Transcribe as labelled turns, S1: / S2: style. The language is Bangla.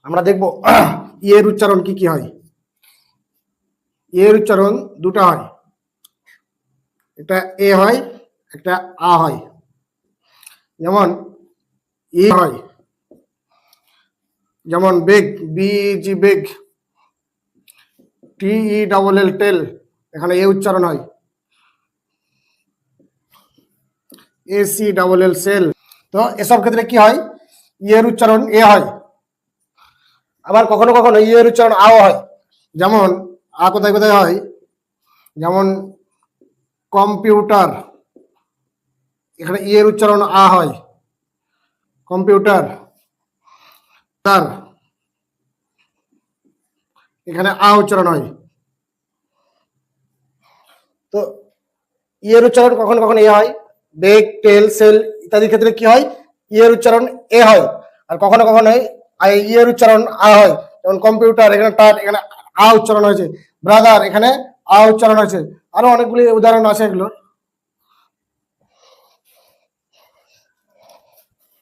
S1: আমরা দেখব এর উচ্চারণ কি কি হয়। এর উচ্চারণ দুটা হয়, একটা এ হয়, একটা আ হয়। যেমন ই হয়, যেমন বেগ, বিজি বেগ, টি ই ডাবল এল টেল, এখানে এ উচ্চারণ হয়। S E double L sell. তো এসব ক্ষেত্রে কি হয়, এর উচ্চারণ এ হয়। আবার কখনো কখনো এর উচ্চারণ আও হয়। যেমন আ কোথায় কোথায় হয়, যেমন কম্পিউটার, এখানে এর উচ্চারণ আ হয়। কম্পিউটার, তার এখানে আ উচ্চারণ হয়। তো এর উচ্চারণ কখনো কখনো এ হয়। বেগ, টেল, সেল ইত্যাদি ক্ষেত্রে কি হয়, এর উচ্চারণ এ হয়। আর কখনো কখনো এর উচ্চারণ আ হয়। যেমন কম্পিউটার, এখানে তার, এখানে আ উচ্চারণ হয়েছে। ব্রাদার, এখানে আ উচ্চারণ হয়েছে। আরো অনেকগুলি উদাহরণ আছে এগুলো।